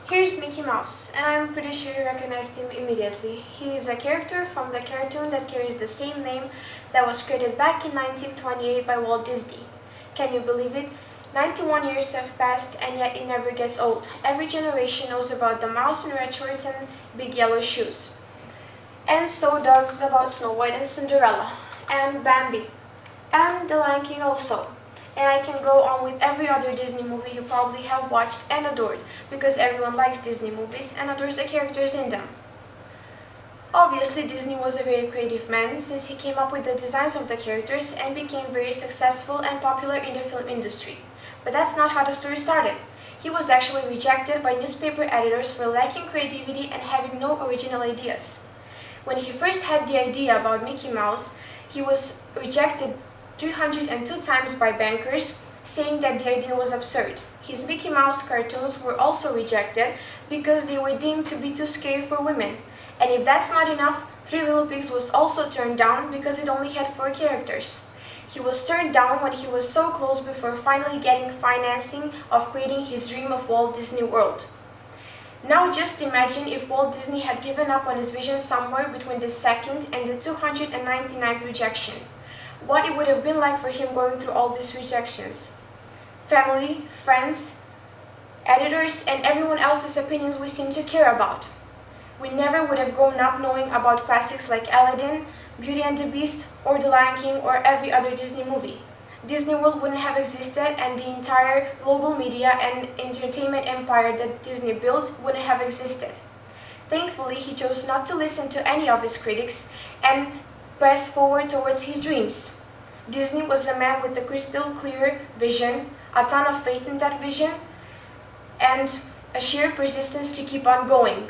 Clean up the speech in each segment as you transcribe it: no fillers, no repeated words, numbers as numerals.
Here's Mickey Mouse, and I'm pretty sure you recognized him immediately. He is a character from the cartoon that carries the same name that was created back in 1928 by Walt Disney. Can you believe it? 91 years have passed and yet it never gets old. Every generation knows about the mouse in red shorts and big yellow shoes. And so does about Snow White and Cinderella, and Bambi, and The Lion King also. And I can go on with every other Disney movie you probably have watched and adored, because everyone likes Disney movies and adores the characters in them. Obviously, Disney was a very creative man since he came up with the designs of the characters and became very successful and popular in the film industry. But that's not how the story started. He was actually rejected by newspaper editors for lacking creativity and having no original ideas. When he first had the idea about Mickey Mouse, he was rejected 302 times by bankers, saying that the idea was absurd. His Mickey Mouse cartoons were also rejected because they were deemed to be too scary for women. And if that's not enough, Three Little Pigs was also turned down because it only had 4 characters. He was turned down when he was so close before finally getting financing of creating his dream of Walt Disney World. Now just imagine if Walt Disney had given up on his vision somewhere between the 2nd and the 299th rejection. What it would have been like for him going through all these rejections. Family, friends, editors, and everyone else's opinions we seem to care about. We never would have grown up knowing about classics like Aladdin, Beauty and the Beast, or The Lion King, or every other Disney movie. Disney World wouldn't have existed, and the entire global media and entertainment empire that Disney built wouldn't have existed. Thankfully, he chose not to listen to any of his critics and press forward towards his dreams. Disney was a man with a crystal clear vision, a ton of faith in that vision, and a sheer persistence to keep on going.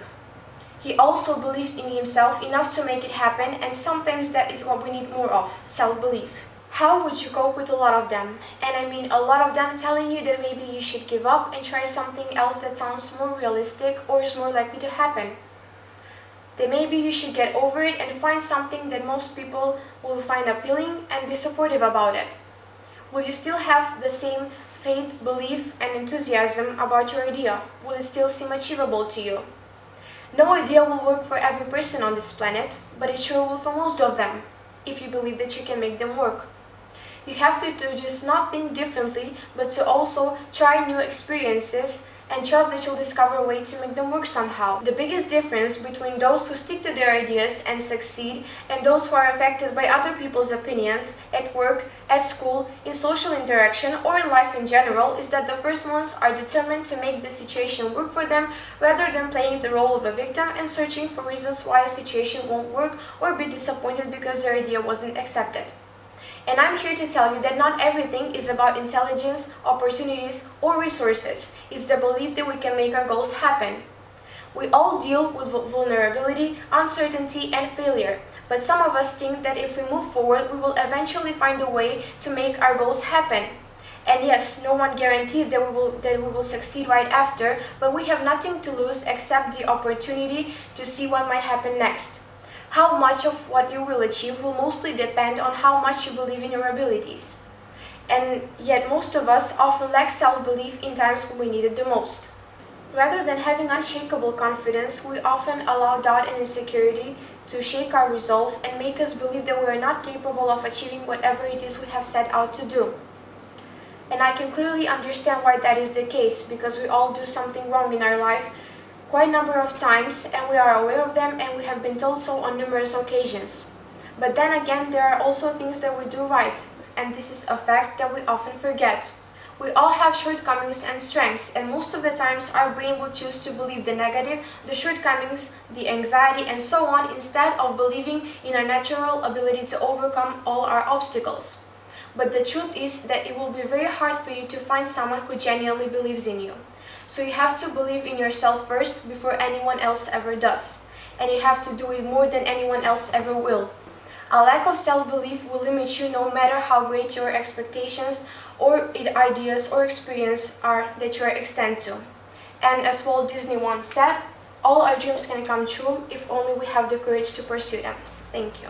He also believed in himself enough to make it happen, and sometimes that is what we need more of, self-belief. How would you cope with a lot of them? And I mean a lot of them telling you that maybe you should give up and try something else that sounds more realistic or is more likely to happen. That maybe you should get over it and find something that most people will find appealing and be supportive about it. Will you still have the same faith, belief, and enthusiasm about your idea? Will it still seem achievable to you? No idea will work for every person on this planet, but it sure will for most of them, if you believe that you can make them work. You have to just not think differently, but to also try new experiences and trust that you'll discover a way to make them work somehow. The biggest difference between those who stick to their ideas and succeed and those who are affected by other people's opinions at work, at school, in social interaction, or in life in general is that the first ones are determined to make the situation work for them rather than playing the role of a victim and searching for reasons why a situation won't work or be disappointed because their idea wasn't accepted. And I'm here to tell you that not everything is about intelligence, opportunities, or resources. It's the belief that we can make our goals happen. We all deal with vulnerability, uncertainty, and failure. But some of us think that if we move forward, we will eventually find a way to make our goals happen. And yes, no one guarantees that we will succeed right after, but we have nothing to lose except the opportunity to see what might happen next. How much of what you will achieve will mostly depend on how much you believe in your abilities. And yet most of us often lack self-belief in times when we need it the most. Rather than having unshakable confidence, we often allow doubt and insecurity to shake our resolve and make us believe that we are not capable of achieving whatever it is we have set out to do. And I can clearly understand why that is the case, because we all do something wrong in our life quite a number of times, and we are aware of them, and we have been told so on numerous occasions. But then again, there are also things that we do right, and this is a fact that we often forget. We all have shortcomings and strengths, and most of the times our brain will choose to believe the negative, the shortcomings, the anxiety, and so on, instead of believing in our natural ability to overcome all our obstacles. But the truth is that it will be very hard for you to find someone who genuinely believes in you. So you have to believe in yourself first before anyone else ever does. And you have to do it more than anyone else ever will. A lack of self-belief will limit you no matter how great your expectations or ideas or experience are that you are extend to. And as Walt Disney once said, all our dreams can come true if only we have the courage to pursue them. Thank you.